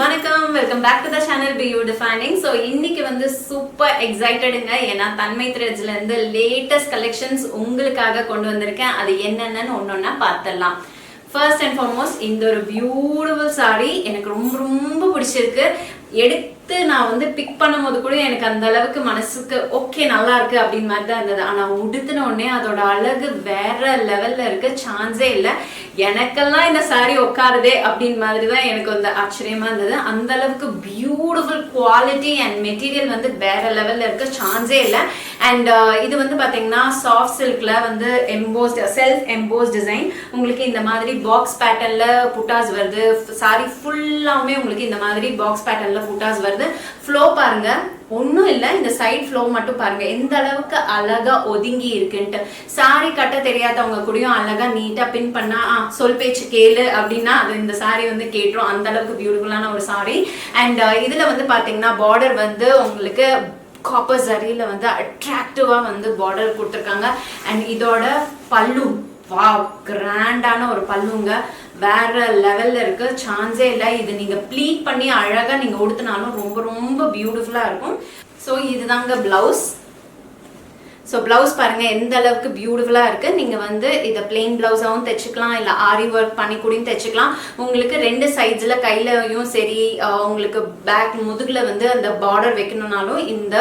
வணக்கம், welcome back to the channel B you defining. So இன்னைக்கு வந்து சூப்பர் எக்ஸைட்டடுங்க. ஏன்னா தன்மை த்ரெட்ஸ்ல இருந்து லேட்டஸ்ட் கலெக்ஷன்ஸ் உங்களுக்காக கொண்டு வந்திருக்கேன். அது என்னென்னு ஒன்னொன்னா பார்த்துடலாம். ஃபர்ஸ்ட் அண்ட் ஃபார்மோஸ்ட் இந்த ஒரு பியூட்டிஃபுல் சாரி எனக்கு ரொம்ப ரொம்ப பிடிச்சிருக்கு. எடுத்து நான் வந்து பிக் பண்ணும் போது கூட எனக்கு அந்த அளவுக்கு மனசுக்கு ஓகே நல்லா இருக்கு அப்படின்னு மாதிரி தான் இருந்தது. ஆனா உடுத்தின உடனே அதோட அழகு வேற லெவல்ல இருக்கு, சான்ஸே இல்லை. எனக்கெல்லாம் இந்த சாரி உட்காருதே அப்படின்னு மாதிரி தான் எனக்கு வந்து ஆச்சரியமா இருந்தது. அந்த அளவுக்கு பியூட்டிஃபுல் குவாலிட்டி அண்ட் மெட்டீரியல் வந்து வேற லெவல்ல இருக்கு, சான்ஸே இல்லை. அண்ட் இது வந்து பாத்தீங்கன்னா சாஃப்ட் சில்க்ல வந்து எம்போஸ்ட் செல்ஃப் எம்போஸ்ட் டிசைன். உங்களுக்கு இந்த மாதிரி பாக்ஸ் பேட்டர்ன்ல புட்டாஸ் வருது. சாரி ஃபுல்லாமே உங்களுக்கு இந்த மாதிரி பாக்ஸ் பேட்டர்ன்ல புட்டாஸ் வருது. ஃப்ளோ பாருங்க, ஒன்றும் இல்லை, இந்த சைட் ஃப்ளோ மட்டும் பாருங்க எந்த அளவுக்கு அழகா ஒதுங்கி இருக்குன்ட்டு. சாரி கட்ட தெரியாதவங்க கூடயும் அழகா நீட்டா பின் பண்ணா சொல் பேச்சு கேளு அப்படின்னா அது இந்த சாரி வந்து கேட்டுரும். அந்த அளவுக்கு பியூட்டிஃபுல்லான ஒரு சாரி. அண்ட் இதுல வந்து பாத்தீங்கன்னா பார்டர் வந்து உங்களுக்கு காப்பர் ஜரியில வந்து அட்ராக்டிவா வந்து பார்டர் கொடுத்துருக்காங்க. அண்ட் இதோட பல்லு வாவ், கிராண்டான ஒரு பல்லுங்க, வேற லெவல்ல இருக்கு, சான்ஸே இல்லை. இது நீங்க ப்ளீட் பண்ணி அழகா நீங்க உடுத்தினாலும் ரொம்ப ரொம்ப பியூட்டிஃபுல்லா இருக்கும். ஸோ இதுதாங்க பிளவுஸ். ஸோ பிளவுஸ் பாருங்க எந்த அளவுக்கு பியூட்டிஃபுல்லா இருக்கு. நீங்க வந்து இதை பிளெயின் பிளவுஸாவும் தைச்சுக்கலாம், இல்லை ஆரி ஒர்க் பண்ணி கூடயும் தைச்சுக்கலாம். உங்களுக்கு ரெண்டு சைட்ஸ்ல கையிலையும் சரி, உங்களுக்கு பேக் முதுகுல வந்து அந்த பார்டர் வைக்கணும்னாலும் இந்த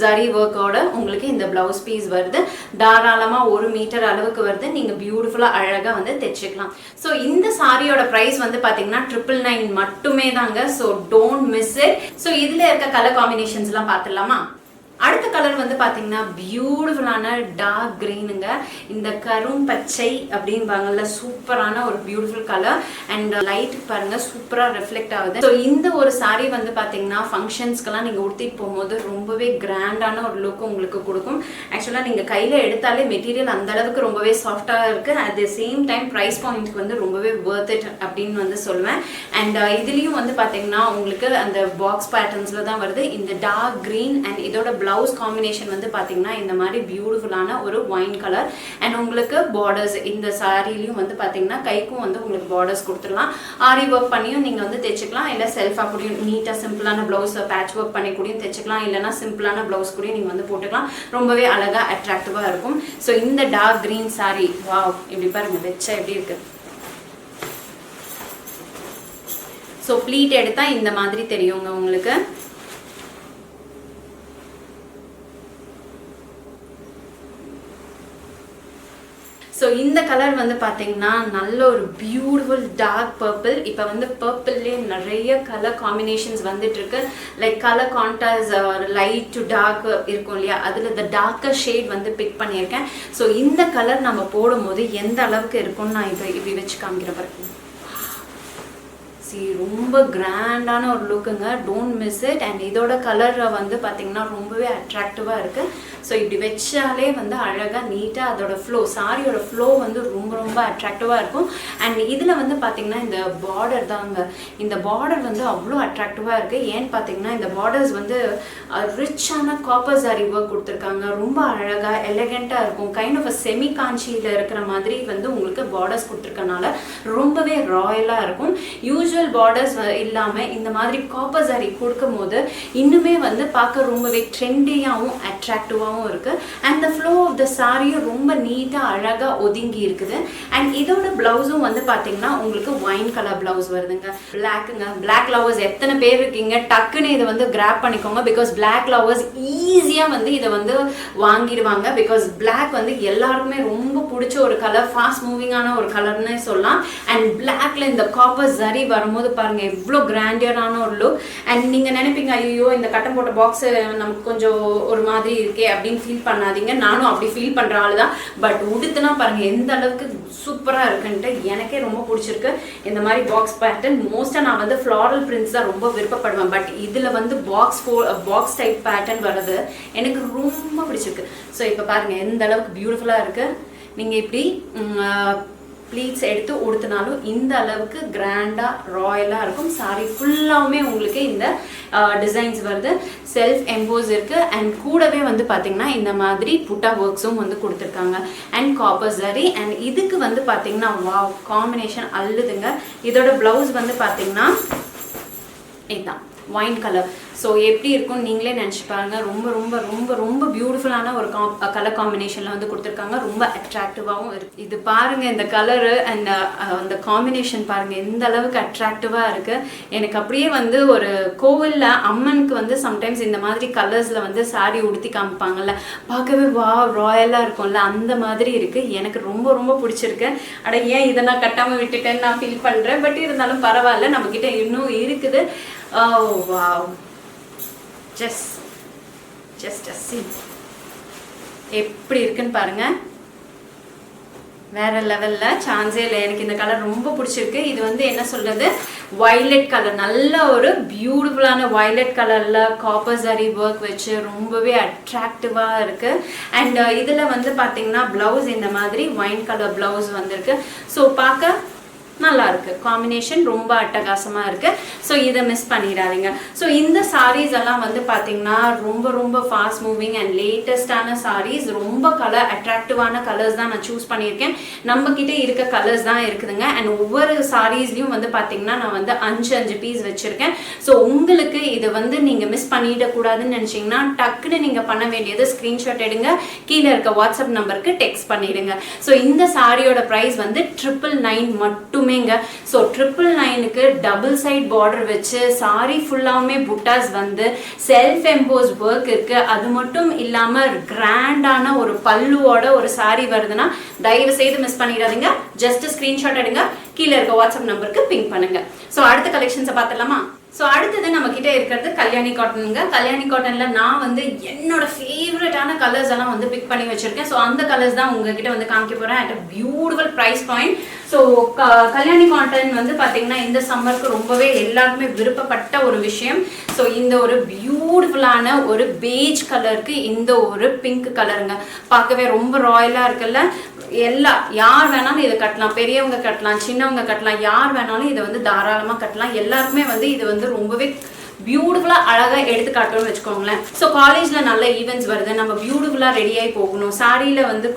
ஜரி ஒர்க்கோட உங்களுக்கு இந்த பிளவுஸ் பீஸ் வருது. தாராளமா 1 மீட்டர் அளவுக்கு வருது. நீங்க பியூட்டிஃபுல்லா அழகா வந்து தைச்சுக்கலாம். ஸோ இந்த சாரியோட பிரைஸ் வந்து பாத்தீங்கன்னா 999 மட்டுமே தாங்க. So don't miss it. So இதுல இருக்க கலர் காம்பினேஷன்ஸ் எல்லாம் பார்த்துடலாமா? அடுத்த கலர் வந்து பாத்தீங்கன்னா பியூட்டிஃபுல்லான டார்க் கிரீனுங்க. இந்த கரும் பச்சை அப்படின்பாங்கல்ல, சூப்பரான ஒரு பியூட்டிஃபுல் கலர். அண்ட் லைட் பாருங்க சூப்பரா ரிஃப்ளெக்ட் ஆகுது. ஸோ இந்த ஒரு சாரி வந்து பாத்தீங்கன்னா ஃபங்க்ஷன்ஸ்க்கெல்லாம் நீங்க உடுத்திட்டு போகும்போது ரொம்பவே கிராண்டான ஒரு லுக் உங்களுக்கு கொடுக்கும். ஆக்சுவலா நீங்க கையில எடுத்தாலே மெட்டீரியல் அந்த அளவுக்கு ரொம்பவே சாஃப்டா இருக்கு. At the same time price பாயிண்ட்க்கு வந்து ரொம்பவே வர்த் இட் அப்படின்னு வந்து சொல்லுவேன். அண்ட் இதுலயும் வந்து பாத்தீங்கன்னா உங்களுக்கு அந்த பாக்ஸ் பேட்டர்ன்ஸ்ல தான் வருது. இந்த டார்க் கிரீன் அண்ட் இதோட பிளவுஸ் காம்பினேஷன் வந்து பாத்தீங்கன்னா இந்த மாதிரி பியூட்டிஃபுல்லான ஒரு ஒயின் கலர். அண்ட் உங்களுக்கு பார்டர்ஸ் இந்த சாரிலையும் வந்து பாத்தீங்கன்னா கைக்கும் வந்து உங்களுக்கு பார்டர்ஸ் கொடுத்துடலாம். ஆரி ஒர்க் பண்ணியும் நீங்க வந்து தைச்சுக்கலாம், இல்ல செல்ஃபா கூடயும் நீட்டா சிம்பிளான பிளவுஸ் பேட்ச் ஒர்க் பண்ணி கூடயும் தைச்சுக்கலாம், இல்லைன்னா சிம்பிளான பிளவுஸ் கூடயும் நீங்க வந்து போட்டுக்கலாம். ரொம்பவே அழகா அட்ராக்டிவா இருக்கும். ஸோ இந்த டார்க் கிரீன் சாரி வாவ், இப்படி பாருங்க வெச்சா எப்படி இருக்கு. ஸோ ப்ளீட் எடுத்தா இந்த மாதிரி தெரியுங்க உங்களுக்கு. ஸோ இந்த கலர் வந்து பார்த்தீங்கன்னா நல்ல ஒரு பியூட்டிஃபுல் டார்க் பர்பிள். இப்போ வந்து பர்பிள்லேயே நிறைய கலர் காம்பினேஷன்ஸ் வந்துட்டு இருக்கு. Like colour contrast light to dark இருக்கும் இல்லையா, அதில் இந்த டார்க்கர் ஷேட் வந்து பிக் பண்ணியிருக்கேன். ஸோ இந்த கலர் நம்ம போடும்போது எந்த அளவுக்கு இருக்கும்னு நான் இப்போ இப்படி வச்சு காமிக்கிற பாருங்க. ரொம்ப கிராண்டான ஒரு லுக்குங்க, டோன்ட் மிஸ் இட். அண்ட் இதோட கலர் வந்து பார்த்தீங்கன்னா ரொம்பவே அட்ராக்டிவா இருக்கு. ஸோ இப்படி வச்சாலே வந்து அழகாக நீட்டாக அதோட ஃப்ளோ, சாரியோட ஃப்ளோ வந்து ரொம்ப ரொம்ப அட்ராக்டிவாக இருக்கும். அண்ட் இதில் வந்து பார்த்தீங்கன்னா இந்த பார்டர் தாங்க, இந்த பார்டர் வந்து அவ்வளோ அட்ராக்டிவாக இருக்குது. ஏன்னு பார்த்தீங்கன்னா இந்த பார்டர்ஸ் வந்து ரிச்சான காப்பர் சாரி ஒர்க் கொடுத்துருக்காங்க. ரொம்ப அழகாக எலகெண்ட்டாக இருக்கும். கைண்ட் ஆஃப் செமி காஞ்சியில் இருக்கிற மாதிரி வந்து உங்களுக்கு பார்டர்ஸ் கொடுத்துருக்கனால ரொம்பவே ராயலாக இருக்கும். யூஸ்வல் பார்டர்ஸ் இல்லாமல் இந்த மாதிரி காப்பர் சாரி கொடுக்கும் போது இன்னுமே வந்து பார்க்க ரொம்பவே ட்ரெண்டியாகவும் அட்ராக்டிவாகவும் இருக்கு. And the flow of the saree ரொம்ப நீட்டா அழகா ஒதுங்கி இருக்குது. அண்ட் இதோட பிளவுஸும் வந்து பாத்தீங்கன்னா உங்களுக்கு ஒயின் கலர் பிளவுஸ் வருதுங்க. பிளாக்குங்க, பிளாக் லவர்ஸ் எத்தனை பேர் இருக்கீங்க டக்குன்னு இதை வந்து கிராப் பண்ணிக்கோங்க. பிகாஸ் பிளாக் லவர்ஸ் ஈஸியா வந்து இதை வந்து வாங்கிடுவாங்க. பிகாஸ் பிளாக் வந்து எல்லாருக்குமே ரொம்ப பிடிச்ச ஒரு கலர், ஃபாஸ்ட் மூவிங்கான ஒரு கலர்னு சொல்லலாம். அண்ட் பிளாக்ல இந்த காப்பர் ஜரி வரும்போது பாருங்க எவ்வளோ கிராண்டியரான ஒரு லுக். அண்ட் நீங்க நினைப்பீங்க ஐயோ இந்த கட்டம் போட்ட பாக்ஸ் நமக்கு கொஞ்சம் ஒரு மாதிரி இருக்கே அப்படின்னு ஃபீல் பண்ணாதீங்க. நானும் அப்படி ஃபீல் பண்ற ஆளு தான். பட் உடுத்துனா பாருங்க எந்த அளவுக்கு சூப்பரா இருக்குன்ட்டு எனக்கே ரொம்ப பிடிச்சிருக்கு. இந்த மாதிரி பாக்ஸ் பேட்டர்ன் மோஸ்டா நான் வந்து ஃப்ளாரல் பிரிண்ட்ஸ் தான் ரொம்ப விருப்பப்படுவேன். பட் இதுல வந்து பாக்ஸ் டைப் பேட்டர்ன் வர்றது எனக்கு ரொம்ப பிடிச்சிருக்கு. ஸோ இப்போ பாருங்க எந்த அளவுக்கு பியூட்டிஃபுல்லா இருக்கு. நீங்க இப்படி ப்ளீட்ஸ் எடுத்து உடுத்தினாலும் இந்த அளவுக்கு கிராண்டா ராயலா இருக்கும். சாரி ஃபுல்லாவுமே உங்களுக்கு இந்த டிசைன்ஸ் வருது. செல்ஃப் எம்போஸ் இருக்கு. அண்ட் கூடவே வந்து பாத்தீங்கன்னா இந்த மாதிரி புட்டா ஒர்க்ஸும் வந்து கொடுத்துருக்காங்க. And copper zari. அண்ட் இதுக்கு வந்து பாத்தீங்கன்னா வாவ் காம்பினேஷன் அல்லுதுங்க. இதோட பிளவுஸ் வந்து பாத்தீங்கன்னா இதுதான் ஒயின் கலர். ஸோ எப்படி இருக்கும்னு நீங்களே நினச்சி பாருங்க. ரொம்ப ரொம்ப ரொம்ப ரொம்ப பியூட்டிஃபுல்லான ஒரு கலர் காம்பினேஷனில் வந்து கொடுத்துருக்காங்க. ரொம்ப அட்ராக்டிவாகவும் இருக்குது. இது பாருங்கள், இந்த கலரு அண்ட் அந்த காம்பினேஷன் பாருங்கள் எந்த அளவுக்கு அட்ராக்டிவாக இருக்குது. எனக்கு அப்படியே வந்து ஒரு கோவிலில் அம்மனுக்கு வந்து சம்டைம்ஸ் இந்த மாதிரி கலர்ஸில் வந்து சாரீ உடுத்தி காமிப்பாங்கல்ல, பார்க்கவே வா ராயலாக இருக்கும்ல, அந்த மாதிரி இருக்குது. எனக்கு ரொம்ப ரொம்ப பிடிச்சிருக்கு. அட ஏன் இதை நான் கட்டாமல் விட்டுட்டேன்னு நான் ஃபீல் பண்ணுறேன். பட் இருந்தாலும் பரவாயில்ல, நம்மக்கிட்ட இன்னும் இருக்குது. Oh wow, just a see எப்படி இருக்குன்னு பாருங்க. வேற லெவல்ல சான்ஸே இல்லை. எனக்கு இந்த கலர் ரொம்ப பிடிச்சிருக்கு. இது வந்து என்ன சொல்றது, வயலட் கலர், நல்ல ஒரு பியூட்டிஃபுல்லான வயலட் கலர்ல காப்பர் ஜரி ஒர்க் வச்சு ரொம்பவே அட்ராக்டிவா இருக்கு. அண்ட் இதுல வந்து பாத்தீங்கன்னா பிளவுஸ் இந்த மாதிரி ஒயின் கலர் பிளவுஸ் வந்திருக்கு. ஸோ பார்க்க நல்லா இருக்கு. காம்பினேஷன் ரொம்ப அட்டகாசமா இருக்கு. ஸோ இதை மிஸ் பண்ணிடாதீங்க. ஸோ இந்த சாரீஸ் எல்லாம் வந்து பார்த்தீங்கன்னா ரொம்ப ரொம்ப ஃபாஸ்ட் மூவிங் அண்ட் லேட்டஸ்டான சாரீஸ். ரொம்ப கலர் அட்ராக்டிவான கலர்ஸ் தான் நான் சூஸ் பண்ணியிருக்கேன். நம்ம கிட்ட இருக்க கலர்ஸ் தான் இருக்குதுங்க. அண்ட் ஒவ்வொரு சாரீஸ்லையும் வந்து பார்த்தீங்கன்னா நான் வந்து 5 பீஸ் வச்சிருக்கேன். ஸோ உங்களுக்கு இதை வந்து நீங்க மிஸ் பண்ணிடக்கூடாதுன்னு நினைச்சீங்கன்னா டக்குன்னு நீங்க பண்ண வேண்டியது ஸ்கிரீன்ஷாட் எடுங்க, கீழே இருக்க வாட்ஸ்அப் நம்பருக்கு டெக்ஸ்ட் பண்ணிடுங்க. ஸோ இந்த சாரியோட ப்ரைஸ் வந்து 999 மட்டுமே. ஸோ 999க்கு டபுள் சைட் பார்டர் வச்சு சாரி ஃபுல்லாவுமே புட்டாஸ் வந்து செல்ஃப் எம்போஸ் ஒர்க் இருக்கு. அது மட்டும் இல்லாம கிராண்டான ஒரு பல்லுவோட ஒரு சாரி வருதுன்னா தயவு செய்து மிஸ் பண்ணிடாதீங்க. ஜஸ்ட் ஸ்கிரீன்ஷாட் எடுங்க, கீழே இருக்க வாட்ஸ்அப் நம்பருக்கு பிங்க் பண்ணுங்க. ஸோ அடுத்த கலெக்ஷன்ஸை பார்த்துடலாமா? ஸோ அடுத்தது நம்ம கிட்ட இருக்கிறது கல்யாணி காட்டனுங்க. கல்யாணி காட்டன்ல நான் வந்து என்னோட ஃபேவரட்டான கலர்ஸ் எல்லாம் வந்து பிக் பண்ணி வச்சிருக்கேன். ஸோ அந்த கலர்ஸ் தான் உங்ககிட்ட வந்து காமிக்க போறேன் at a beautiful price point. So Kalyani cotton வந்து பார்த்தீங்கன்னா இந்த சம்மருக்கு ரொம்பவே எல்லாருக்குமே விருப்பப்பட்ட ஒரு விஷயம். ஸோ இந்த ஒரு பியூட்டிஃபுல்லான ஒரு பேஜ் கலருக்கு இந்த ஒரு பிங்க் கலருங்க, பார்க்கவே ரொம்ப ராயலா இருக்குல்ல. யார் வேணாலும் இதை கட்டலாம், பெரியவங்க கட்டலாம், சின்னவங்க கட்டலாம், யார் வேணாலும் இதை வந்து தாராளமா கட்டலாம். எல்லாருக்குமே வந்து இது வந்து ரொம்பவே பியூட்டிஃபுல்லா அழகா எடுத்து காட்டணும்னு வச்சுக்கோங்களேன். ஸோ காலேஜ்ல நல்ல ஈவெண்ட்ஸ் வருது, நம்ம பியூட்டிஃபுல்லா ரெடி ஆகி போகணும், சாரியில வந்து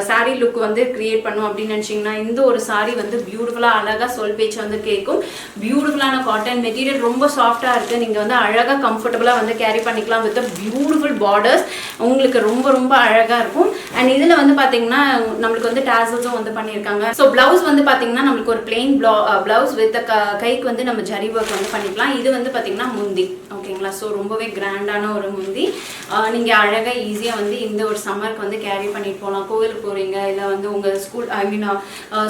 சாரி லுக் வந்து கிரியேட் பண்ணும் அப்படின்னு நினைச்சீங்கன்னா இந்த ஒரு சாரி வந்து பியூட்டிஃபுல்லா அழகா சொல் பேச்சு வந்து கேட்கும். பியூட்டிஃபுல்லான காட்டன் மெட்டீரியல், ரொம்ப சாஃப்டா இருக்கு. நீங்க வந்து அழகா கம்ஃபர்டபுளா வந்து கேரி பண்ணிக்கலாம் வித் பியூட்டிஃபுல் பார்டர்ஸ். உங்களுக்கு ரொம்ப ரொம்ப அழகா இருக்கும். அண்ட் இதுல வந்து பாத்தீங்கன்னா நம்மளுக்கு வந்து டாசல்ஸும் வந்து பண்ணியிருக்காங்க. ஸோ பிளவுஸ் வந்து பாத்தீங்கன்னா நம்மளுக்கு ஒரு பிளெயின் பிளவுஸ் வித் கைக்கு வந்து நம்ம ஜரி ஒர்க் வந்து பண்ணிக்கலாம். இது வந்து பாத்தீங்கன்னா முந்தி, ஓகேங்களா. ஸோ ரொம்பவே கிராண்டான ஒரு முந்தி. நீங்க அழகா ஈஸியா வந்து இந்த ஒரு சம்மருக்கு வந்து கேரி பண்ணிட்டு போகலாம். கோவிலுக்கு போறீங்க, இல்லை வந்து உங்க ஸ்கூல்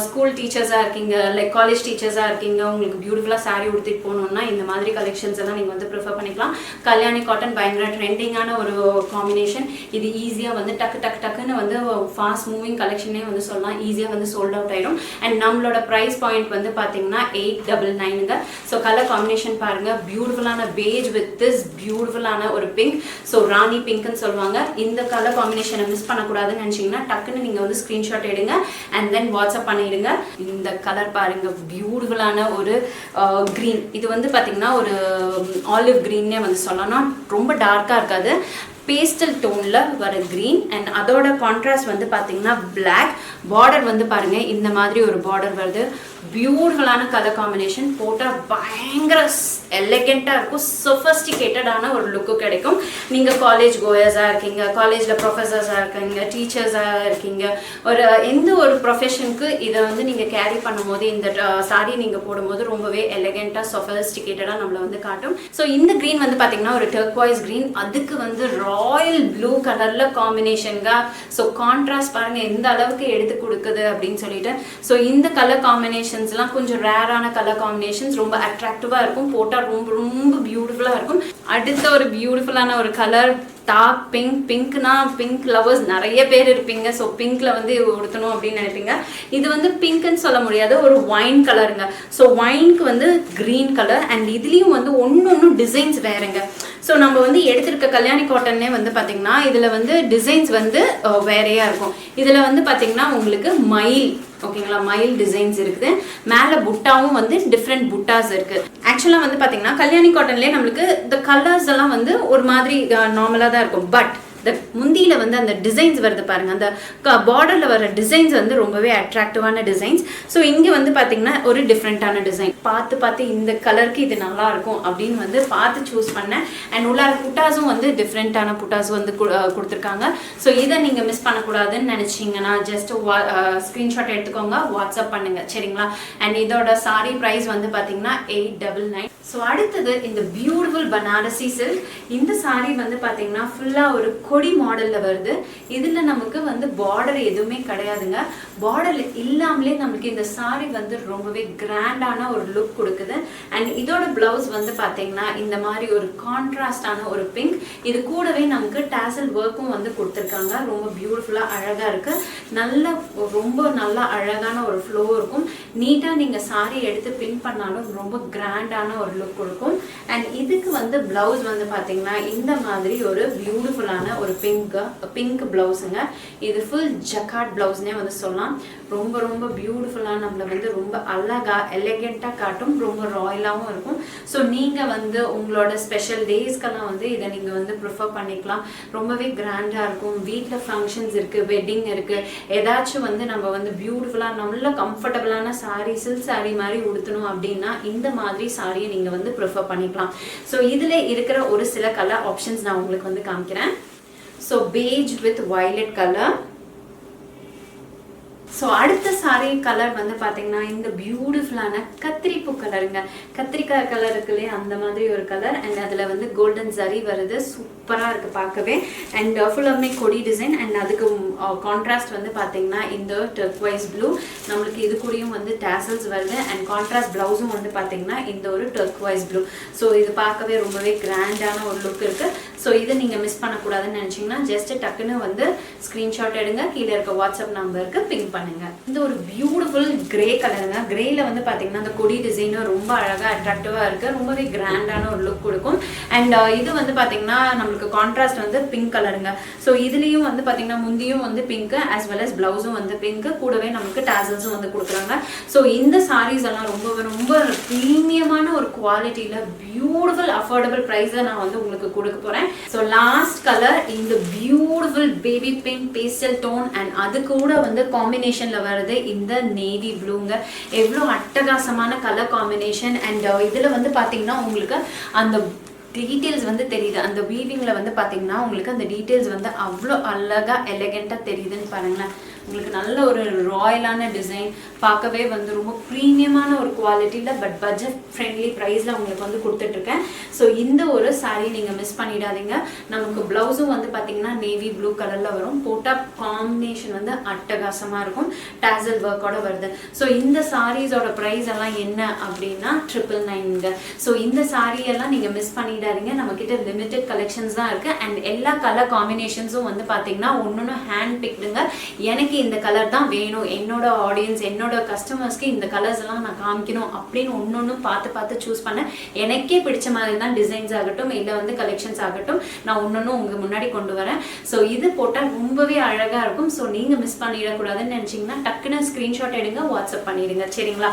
ஸ்கூல் டீச்சர்ஸா இருக்கீங்க, லைக் காலேஜ் டீச்சர்ஸா இருக்கீங்க, உங்களுக்கு பியூட்டிஃபுல்லா சாரி உடுத்திட்டு போகணும்னா இந்த மாதிரி கலெக்ஷன்ஸ் எல்லாம் நீங்க வந்து ப்ரிஃபர் பண்ணிக்கலாம். கல்யாணி காட்டன் பயங்கர ட்ரெண்டிங்கான ஒரு காம்பினேஷன். இது ஈஸியா வந்து டக்குன்னு வந்து ஃபாஸ்ட் மூவிங் கலெக்ஷனே வந்து சொல்லலாம். ஈஸியா வந்து சோல்ட் அவுட் ஆயிடும். அண்ட் நம்மளோட ப்ரைஸ் பாயிண்ட் வந்து பாத்தீங்கன்னா 899. ஸோ கலர் காம்பினேஷன் பாருங்க, பியூட்டிஃபுல்லான பேஜ் வித் திஸ் பியூட்டிஃபுல்லான ஒரு பிங்க். ஸோ ராணி பிங்க்னு சொல்லுவாங்க. இந்த கலர் காம்பினேஷனை மிஸ் பண்ணக்கூடாதுன்னு நினைச்சீங்கன்னா டக்குன்னு நீங்க வந்து ஸ்கிரீன்ஷாட் எடுங்க அண்ட் தென் வாட்ஸ்அப் பண்ணிடுங்க. இந்த கலர் பாருங்க, பியூட்டிஃபுல்லான ஒரு கிரீன். இது வந்து பாத்தீங்கன்னா ஒரு ஆலிவ் கிரீன்னே வந்து சொல்லலாம். ரொம்ப டார்க்கா இருக்காது, பேஸ்டல் டோன்ல வர கிரீன். அண்ட் அதோட கான்ட்ராஸ்ட் வந்து பாத்தீங்கன்னா பிளாக். பார்டர் வந்து பாருங்க இந்த மாதிரி ஒரு பார்டர் வருது. பியூட்டிஃபுல்லான கலர் காம்பினேஷன், போட்டா பயங்கர எலகெண்டா இருக்கும். சொஃபஸ்டிகேட்டடான ஒரு லுக்கு கிடைக்கும். நீங்க காலேஜ் கோயர்ஸா இருக்கீங்க, காலேஜ்ல ப்ரொஃபஸர்ஸா இருக்கீங்க, டீச்சர்ஸா இருக்கீங்க, ஒரு எந்த ஒரு ப்ரொஃபஷனுக்கு இதை வந்து நீங்க கேரி பண்ணும் போது இந்த சாரி நீங்க போடும்போது ரொம்பவே எலகெண்டா சொஃபஸ்டிகேட்டடா நம்மள வந்து காட்டும். ஸோ இந்த கிரீன் வந்து பாத்தீங்கன்னா ஒரு டர்க்வாய்ஸ் கிரீன், அதுக்கு வந்து ராயல் ப்ளூ கலர்ல காம்பினேஷன்ங்க. ஸோ கான்ட்ராஸ்ட் பாருங்க எந்த அளவுக்கு எடுத்து கொடுக்குது அப்படின்னு சொல்லிட்டு. ஸோ இந்த கலர் காம்பினேஷன்ஸ்லாம் கொஞ்சம் ரேரான கலர் காம்பினேஷன்ஸ், ரொம்ப அட்ராக்டிவா இருக்கும், போட்டா ரொம்ப ரொம்ப பியூட்டிஃபுல்லா இருக்கும். அடுத்த ஒரு பியூட்டிஃபுல்லான ஒரு கலர் டார்க் பிங்க். பிங்க்னா பிங்க் லவர்ஸ் நிறைய பேர் இருப்பீங்க. ஸோ பிங்க்ல வந்து உடுத்தணும் அப்படின்னு நினைப்பீங்க. இது வந்து பிங்க்னு சொல்ல முடியாது, ஒரு ஒயின் கலருங்க. ஸோ ஒயின்க்கு வந்து கிரீன் கலர். அண்ட் இதுலயும் வந்து ஒன்னு டிசைன்ஸ் வேறங்க. ஸோ நம்ம வந்து எடுத்திருக்க கல்யாணி காட்டன்னே வந்து பாத்தீங்கன்னா இதுல வந்து டிசைன்ஸ் வந்து வேறையா இருக்கும். இதுல வந்து பாத்தீங்கன்னா உங்களுக்கு மயில், ஓகேங்களா, மயில் டிசைன்ஸ் இருக்குது. மேல புட்டாவும் வந்து டிஃப்ரெண்ட் புட்டாஸ் இருக்கு. ஆக்சுவலா வந்து பாத்தீங்கன்னா கல்யாணி காட்டன்லயே நம்மளுக்கு இந்த கலர்ஸ் எல்லாம் வந்து ஒரு மாதிரி நார்மலா தான் இருக்கும். பட் இந்த முந்தியில் வந்து அந்த டிசைன்ஸ் வருது பாருங்கள், அந்த பார்டரில் வர டிசைன்ஸ் வந்து ரொம்பவே அட்ராக்டிவான டிசைன்ஸ். ஸோ இங்கே வந்து பார்த்தீங்கன்னா ஒரு டிஃப்ரெண்ட்டான டிசைன் பார்த்து இந்த கலருக்கு இது நல்லா இருக்கும் அப்படின்னு வந்து பார்த்து சூஸ் பண்ணேன். அண்ட் உள்ளார புட்டாஸும் வந்து டிஃப்ரெண்ட்டான புட்டாஸ் வந்து கொடுத்துருக்காங்க. ஸோ இதை நீங்கள் மிஸ் பண்ணக்கூடாதுன்னு நினச்சிங்கன்னா ஜஸ்ட் ஸ்க்ரீன்ஷாட் எடுத்துக்கோங்க, வாட்ஸ்அப் பண்ணுங்க சரிங்களா. அண்ட் இதோட சாரி ப்ரைஸ் வந்து பார்த்தீங்கன்னா 899. ஸோ அடுத்தது இந்த பியூட்டிஃபுல் பனாரசி சில்க். இந்த சாரி வந்து பார்த்தீங்கன்னா ஃபுல்லாக ஒரு கொடி மாடலில் வருது. இதில் நமக்கு வந்து பார்டர் எதுவுமே கிடையாதுங்க. பார்டர் இல்லாமலே நமக்கு இந்த சாரி வந்து ரொம்பவே கிராண்டான ஒரு லுக் கொடுக்குது. அண்ட் இதோட பிளவுஸ் வந்து பார்த்தீங்கன்னா இந்த மாதிரி ஒரு கான்ட்ராஸ்டான ஒரு பிங்க். இது கூடவே நமக்கு டாசல் ஒர்க்கும் வந்து கொடுத்துருக்காங்க. ரொம்ப பியூட்டிஃபுல்லாக அழகாக இருக்குது. ரொம்ப நல்லா அழகான ஒரு ஃப்ளோ இருக்கும். நீட்டாக நீங்கள் சாரி எடுத்து பின் பண்ணாலும் ரொம்ப கிராண்டான ஒரு லுக் கொடுக்கும். அண்ட் இதுக்கு வந்து பிளவுஸ் வந்து பார்த்தீங்கன்னா இந்த மாதிரி ஒரு பியூட்டிஃபுல்லான ஒரு பிங்க் பிளவுஸுங்க. இது ஃபுல் ஜக்கார்ட் பிளவுஸ்னே வந்து சொல்லலாம். ரொம்ப பியூட்டிஃபுல்லாக நம்மளை வந்து ரொம்ப அழகா எலிகெண்ட்டாக காட்டும், ரொம்ப ராயலாகவும் இருக்கும். ஸோ நீங்கள் வந்து உங்களோட ஸ்பெஷல் டேஸ்க்கெல்லாம் வந்து இதை நீங்கள் வந்து ப்ரிஃபர் பண்ணிக்கலாம். ரொம்பவே கிராண்டாக இருக்கும். வீட்டில் ஃபங்க்ஷன்ஸ் இருக்குது, வெட்டிங் இருக்குது, ஏதாச்சும் வந்து நம்ம வந்து பியூட்டிஃபுல்லாக நல்ல கம்ஃபர்டபுளான சாரீ, சில்க் சாரீ மாதிரி உடுத்தணும் அப்படின்னா இந்த மாதிரி சாரியை நீங்கள் வந்து ப்ரிஃபர் பண்ணிக்கலாம். ஸோ இதில் இருக்கிற ஒரு சில கலர் ஆப்ஷன்ஸ் நான் உங்களுக்கு வந்து காமிக்கிறேன். So page with violet colour. So அடுத்த சாரி கலர் வந்து பார்த்தீங்கன்னா இந்த பியூட்டிஃபுல்லான கத்திரிப்பூ கலருங்க. கத்திரிக்காய் கலர் இருக்குல்லையே அந்த மாதிரி ஒரு கலர். அண்ட் அதில் வந்து கோல்டன் ஜரி வருது. சூப்பராக இருக்குது பார்க்கவே. அண்ட் ஃபுல்லாமே கொடி டிசைன். அண்ட் அதுக்கு கான்ட்ராஸ்ட் வந்து பார்த்தீங்கன்னா இந்த டர்க்வைஸ் ப்ளூ. நம்மளுக்கு இது கூடயும் வந்து டாசல்ஸ் வருது. அண்ட் கான்ட்ராஸ்ட் ப்ளவுஸும் வந்து பார்த்தீங்கன்னா இந்த ஒரு டர்க்வைஸ் ப்ளூ. ஸோ இது பார்க்கவே ரொம்பவே கிராண்டான ஒரு லுக் இருக்குது. ஸோ இதை நீங்கள் மிஸ் பண்ணக்கூடாதுன்னு நினச்சிங்கன்னா ஜஸ்ட் டக்குன்னு வந்து ஸ்க்ரீன்ஷாட் எடுங்க, கீழே இருக்க வாட்ஸ்அப் நம்பருக்கு பிங் பண்ணுங்க. இந்த ஒரு பியூட்டிஃபுல் கிரே கலருங்க. கிரேல வந்து பார்த்தீங்கன்னா அந்த கொடி டிசைனும் ரொம்ப அழகாக அட்ராக்டிவாக இருக்குது. ரொம்பவே கிராண்டான ஒரு லுக் கொடுக்கும். அண்ட் இது வந்து பார்த்தீங்கன்னா நம்மளுக்கு கான்ட்ராஸ்ட் வந்து பிங்க் கலருங்க. ஸோ இதுலேயும் வந்து பார்த்தீங்கன்னா முந்தியும் வந்து பிங்க் ஆஸ் வெல் அஸ் பிளவுஸும் வந்து பிங்க், கூடவே நமக்கு டாசல்ஸும் வந்து கொடுக்குறாங்க. ஸோ இந்த சாரீஸ் எல்லாம் ரொம்ப ப்ரீமியமான ஒரு குவாலிட்டியில் பியூட்டிஃபுல் அஃபோர்டபுள் ப்ரைஸில் நான் வந்து உங்களுக்கு கொடுக்க போகிறேன். ஸோ லாஸ்ட் கலர் இந்த beautiful baby pink pastel tone. And அது கூட வந்து காம்பினேஷன்ல வருது இந்த நேவி ப்ளூங்க. எவ்வளோ அட்டகாசமான கலர் காம்பினேஷன். அண்ட் இதுல வந்து பாத்தீங்கன்னா உங்களுக்கு அந்த டீட்டெயில்ஸ் வந்து தெரியுது. அந்த வீவிங்ல வந்து பாத்தீங்கன்னா உங்களுக்கு அந்த டீட்டெயில்ஸ் வந்து அவ்வளோ அழகா எலிகெண்டா தெரியுதுன்னு பாருங்களேன். உங்களுக்கு நல்ல ஒரு ராயலான டிசைன், பார்க்கவே வந்து ரொம்ப ப்ரீமியமான ஒரு குவாலிட்டியில் பட் பட்ஜெட் ஃப்ரெண்ட்லி ப்ரைஸில் உங்களுக்கு வந்து கொடுத்துட்ருக்கேன். ஸோ இந்த ஒரு சாரீ நீங்கள் மிஸ் பண்ணிடாதீங்க. நமக்கு ப்ளவுஸும் வந்து பார்த்தீங்கன்னா நேவி ப்ளூ கலரில் வரும். போட்டால் காம்பினேஷன் வந்து அட்டகாசமாக இருக்கும். டாசல் ஒர்க்கோட வருது. ஸோ இந்த சாரீஸோட ப்ரைஸ் எல்லாம் என்ன அப்படின்னா 999. ஸோ இந்த சாரியெல்லாம் நீங்கள் மிஸ் பண்ணிடாதீங்க. நம்மக்கிட்ட லிமிடெட் கலெக்ஷன்ஸ் தான் இருக்குது. அண்ட் எல்லா கலர் காம்பினேஷன்ஸும் வந்து பார்த்தீங்கன்னா ஒன்று ஹேண்ட் பிக்டுங்க. எனக்கு இந்த கலர் தான் வேணும், என்னோட ஆடியன்ஸ் என்னோட கஸ்டமர்ஸ்க்கு இந்த கலர்ஸ் எல்லாம் நான் காமிக்கணும் அப்படின்னு ஒன்னொன்னு பார்த்து சூஸ் பண்ண எனக்கே பிடிச்ச மாதிரி தான் டிசைன்ஸ் ஆகட்டும் இல்லை வந்து கலெக்ஷன்ஸ் ஆகட்டும் நான் ஒன்னொன்னு உங்க முன்னாடி கொண்டு வரேன். ஸோ இது போட்டால் ரொம்பவே அழகா இருக்கும். ஸோ நீங்க மிஸ் பண்ணிடக்கூடாதுன்னு நினைச்சீங்கன்னா டக்குன்னு ஸ்கிரீன்ஷாட் எடுங்க, வாட்ஸ்அப் பண்ணிடுங்க சரிங்களா.